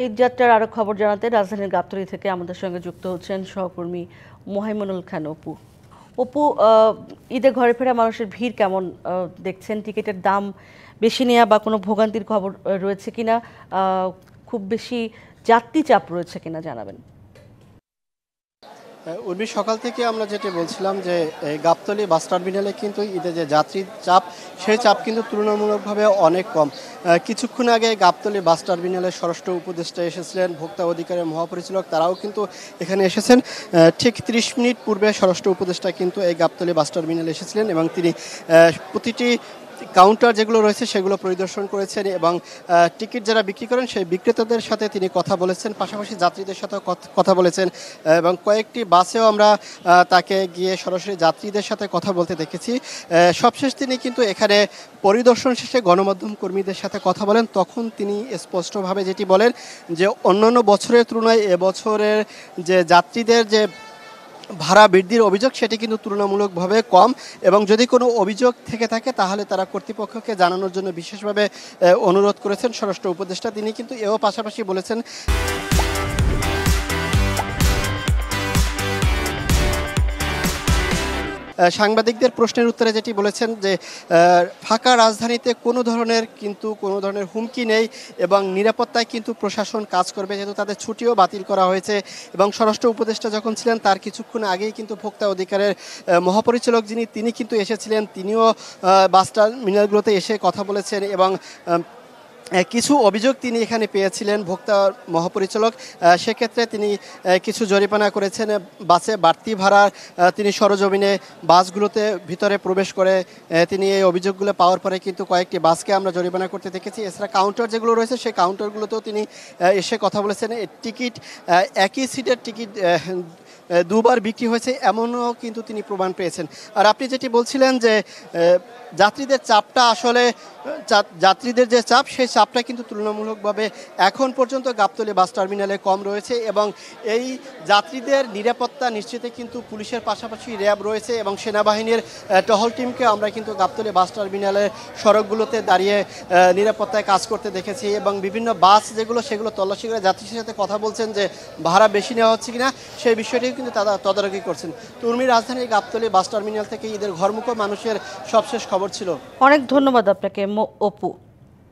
ঈদযাত্রার আরো খবর জানাতে রাজধানীর গাবতলী থেকে আমাদের সঙ্গে যুক্ত হচ্ছেন সহকর্মী মোহাইমনুল খান অপু। অপু, ঈদে ঘরে ফেরা মানুষের ভিড় কেমন দেখছেন? টিকিটের দাম বেশি নেওয়া বা কোনো ভোগান্তির খবর রয়েছে কিনা? খুব বেশি যাত্রী চাপ রয়েছে কিনা জানাবেন। উর্মি, সকাল থেকে আমরা যেটা বলছিলাম যে গাবতলী বাস টার্মিনালে কিন্তু ঈদে যে যাত্রীর চাপ, সেই চাপ কিন্তু তুলনামূলকভাবে অনেক কম। কিছুক্ষণ আগে গাবতলী বাস টার্মিনালে স্বরাষ্ট্র উপদেষ্টা এসেছিলেন, ভোক্তা অধিকারের মহাপরিচালক তারাও কিন্তু এখানে এসেছেন। ঠিক 30 মিনিট পূর্বে স্বরাষ্ট্র উপদেষ্টা কিন্তু এই গাবতলী বাস টার্মিনালে এসেছিলেন এবং তিনি প্রতিটি কাউন্টার যেগুলো রয়েছে সেগুলো পরিদর্শন করেছেন এবং টিকিট যারা বিক্রি করেন সেই বিক্রেতাদের সাথে তিনি কথা বলেছেন, পাশাপাশি যাত্রীদের সাথেও কথা বলেছেন এবং কয়েকটি বাসেও আমরা তাকে গিয়ে সরাসরি যাত্রীদের সাথে কথা বলতে দেখেছি। সবশেষ তিনি কিন্তু এখানে পরিদর্শন শেষে গণমাধ্যম কর্মীদের সাথে কথা বলেন, তখন তিনি স্পষ্টভাবে যেটি বলেন যে অন্যান্য বছরের তুলনায় এবছরের যে যাত্রীদের যে ভাড়া বৃদ্ধির অভিযোগ সেটি কিন্তু তুলনামূলকভাবে কম এবং যদি কোনো অভিযোগ থেকে থাকে তাহলে তারা কর্তৃপক্ষকে জানানোর জন্য বিশেষভাবে অনুরোধ করেছেন স্বরাষ্ট্র উপদেষ্টা। তিনি কিন্তু এও পাশাপাশি বলেছেন সাংবাদিকদের প্রশ্নের উত্তরে যেটি বলেছেন যে ফাঁকা রাজধানীতে কোনো ধরনের হুমকি নেই এবং নিরাপত্তায় কিন্তু প্রশাসন কাজ করবে, যেহেতু তাদের ছুটিও বাতিল করা হয়েছে। এবং স্বরাষ্ট্র উপদেষ্টা যখন ছিলেন তার কিছুক্ষণ আগেই কিন্তু ভোক্তা অধিকারের মহাপরিচালক তিনি কিন্তু এসেছিলেন, তিনিও বাস টার্মিনালগুলোতে এসে কথা বলেছেন এবং কিছু অভিযোগ তিনি এখানে পেয়েছিলেন ভোক্তা মহাপরিচালক, সেক্ষেত্রে তিনি কিছু জরিমানা করেছেন। বাসে বাড়তি ভাড়া তিনি সরজমিনে বাসগুলোতে ভিতরে প্রবেশ করে তিনি এই অভিযোগগুলো পাওয়ার পরে কিন্তু কয়েকটি বাসকে আমরা জরিমানা করতে দেখেছি। এছাড়া কাউন্টার যেগুলো রয়েছে সেই কাউন্টারগুলোতেও তিনি এসে কথা বলেছেন। টিকিট, একই সিটের টিকিট দুবার বিক্রি হয়েছে এমনও কিন্তু তিনি প্রমাণ পেয়েছেন। আর আপনি যেটি বলছিলেন যে যাত্রীদের চাপটা আসলে যাত্রীদের যে চাপ সেই চাপটা কিন্তু তুলনামূলকভাবে এখন পর্যন্ত গাবতলী বাস টার্মিনালে কম রয়েছে এবং এই যাত্রীদের নিরাপত্তা নিশ্চিতে কিন্তু পুলিশের পাশাপাশি র্যাব রয়েছে এবং সেনাবাহিনীর টহল টিমকে আমরা কিন্তু গাবতলী বাস টার্মিনালের সড়কগুলোতে দাঁড়িয়ে নিরাপত্তায় কাজ করতে দেখেছি এবং বিভিন্ন বাস সেগুলো তল্লাশি করে যাত্রীদের সাথে কথা বলছেন যে ভাড়া বেশি নেওয়া হচ্ছে কিনা সেই বিষয়টিও কিন্তু তারা তদারকি করছেন। তুর্মি রাজধানীর গাবতলী বাস টার্মিনাল থেকে ঈদের ঘরমুখো মানুষের সবশেষ খবর ছিল। অনেক ধন্যবাদ আপনাকে অপু।